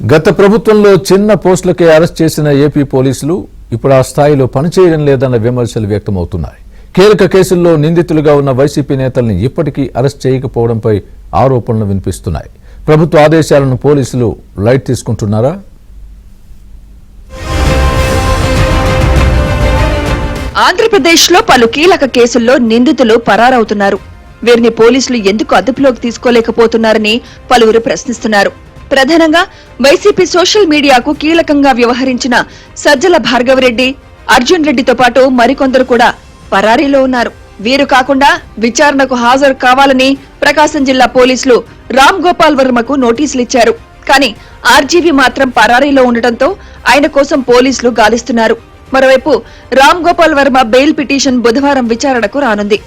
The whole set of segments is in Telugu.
గత ప్రభుత్వంలో చిన్న పోస్టులకే అరెస్ట్ చేసిన ఏపీ పోలీసులు ఇప్పుడు ఆ స్థాయిలో పనిచేయడం లేదన్న విమర్శలు వ్యక్తమవుతున్నాయి. కీలక కేసుల్లో నిందితులుగా ఉన్న వైసీపీ నేతల్ని ఇప్పటికీ అరెస్ట్ చేయకపోవడంపై ఆరోపణలు వినిపిస్తున్నాయి. ప్రభుత్వ ఆదేశాలను పోలీసులు లైట్ తీసుకుంటున్నారా? ఆంధ్రప్రదేశ్లో పలు కీలక కేసుల్లో నిందితులు పరారవుతున్నారు. వీరిని పోలీసులు ఎందుకు అదుపులోకి తీసుకోలేకపోతున్నారని పలువురు ప్రశ్నిస్తున్నారు. ప్రధానంగా వైసీపీ సోషల్ మీడియాకు కీలకంగా వ్యవహరించిన సజ్జల భార్గవరెడ్డి, అర్జున్ రెడ్డితో పాటు మరికొందరు కూడా పరారీలో ఉన్నారు. వీరు కాకుండా విచారణకు హాజరు కావాలని ప్రకాశం జిల్లా పోలీసులు రామ్ గోపాల్ వర్మకు నోటీసులు ఇచ్చారు. కానీ ఆర్జీవీ మాత్రం పరారీలో ఉండటంతో ఆయన కోసం పోలీసులు గాలిస్తున్నారు. మరోవైపు రామ్ గోపాల్ వర్మ బెయిల్ పిటిషన్ బుధవారం విచారణకు రానుంది.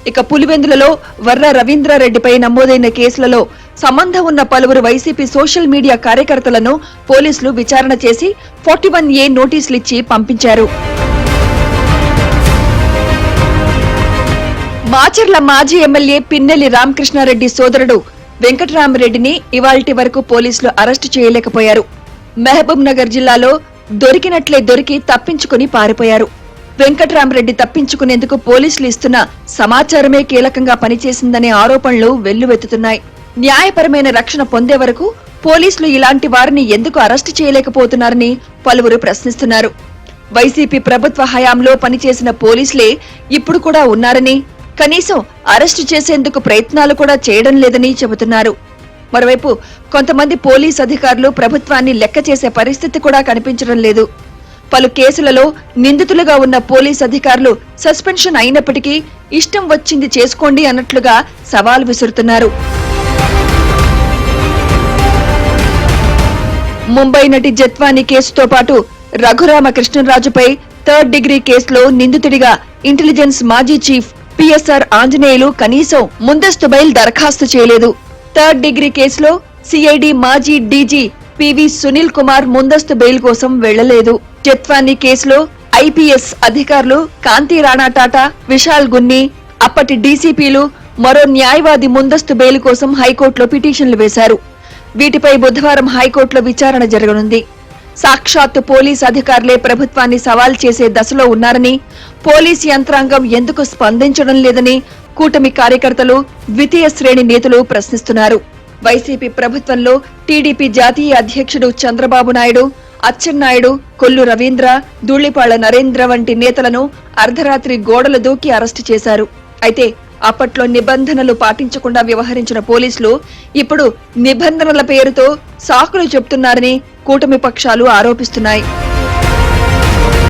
ఇక పులివెందులలో వర్ర రవీంద్రారెడ్డిపై నమోదైన కేసులలో సంబంధం ఉన్న పలువురు వైసీపీ సోషల్ మీడియా కార్యకర్తలను పోలీసులు విచారణ చేసి 41A నోటీసులిచ్చి పంపించారు. మాచర్ల మాజీ ఎమ్మెల్యే పిన్నెల్లి రామకృష్ణారెడ్డి సోదరుడు వెంకటరామరెడ్డిని ఇవాల్టి వరకు పోలీసులు అరెస్టు చేయలేకపోయారు. మహబూబ్ నగర్ జిల్లాలో దొరికినట్లే దొరికి తప్పించుకుని పారిపోయారు. వెంకటరామరెడ్డి తప్పించుకునేందుకు పోలీసులు ఇస్తున్న సమాచారమే కీలకంగా పనిచేసిందనే ఆరోపణలు వెల్లువెత్తుతున్నాయి. న్యాయపరమైన రక్షణ పొందే వరకు పోలీసులు ఇలాంటి వారిని ఎందుకు అరెస్టు చేయలేకపోతున్నారని పలువురు ప్రశ్నిస్తున్నారు. వైసీపీ ప్రభుత్వ హయాంలో పనిచేసిన పోలీసులే ఇప్పుడు కూడా ఉన్నారని, కనీసం అరెస్టు చేసేందుకు ప్రయత్నాలు కూడా చేయడం లేదని చెబుతున్నారు. మరోవైపు కొంతమంది పోలీస్ అధికారులు ప్రభుత్వాన్ని లెక్క చేసే పరిస్థితి కూడా కనిపించడం లేదు. పలు కేసులలో నిందితులుగా ఉన్న పోలీస్ అధికారులు సస్పెన్షన్ అయినప్పటికీ ఇష్టం వచ్చింది చేసుకోండి అన్నట్లుగా సవాల్ విసురుతున్నారు. ముంబై నటి జత్వానీ కేసుతో పాటు రఘురామకృష్ణరాజుపై 3rd డిగ్రీ కేసులో నిందితుడిగా ఇంటెలిజెన్స్ మాజీ చీఫ్ పిఎస్ఆర్ ఆంజనేయులు కనీసం ముందస్తు బెయిల్ దరఖాస్తు చేయలేదు. 3rd డిగ్రీ కేసులో సిఐడి మాజీ డీజీ పివి సునీల్ కుమార్ ముందస్తు బెయిల్ కోసం వెళ్లలేదు. జత్వానీ కేసులో ఐపీఎస్ అధికారులు కాంతి రాణా టాటా, విశాల్ గున్ని, అప్పటి డీసీపీలు మరో న్యాయవాది ముందస్తు బెయిల్ కోసం హైకోర్టులో పిటిషన్లు వేశారు. వీటిపై బుధవారం హైకోర్టులో విచారణ జరగనుంది. సాక్షాత్తు పోలీస్ అధికారులే ప్రభుత్వాన్ని సవాల్ చేసే దశలో ఉన్నారని, పోలీస్ యంత్రాంగం ఎందుకు స్పందించడం లేదని కూటమి కార్యకర్తలు, ద్వితీయ శ్రేణి నేతలు ప్రశ్నిస్తున్నారు. వైసీపీ ప్రభుత్వంలో టీడీపీ జాతీయ అధ్యక్షుడు చంద్రబాబు నాయుడు, అచ్చెన్నాయుడు, కొల్లు రవీంద్ర, ధూళిపాళ్ల నరేంద్ర వంటి నేతలను అర్ధరాత్రి గోడలు దూకి అరెస్టు చేశారు. అయితే అప్పట్లో నిబంధనలు పాటించకుండా వ్యవహరించిన పోలీసులు ఇప్పుడు నిబంధనల పేరుతో సాకులు చెప్తున్నారని కూటమి పక్షాలు ఆరోపిస్తున్నాయి.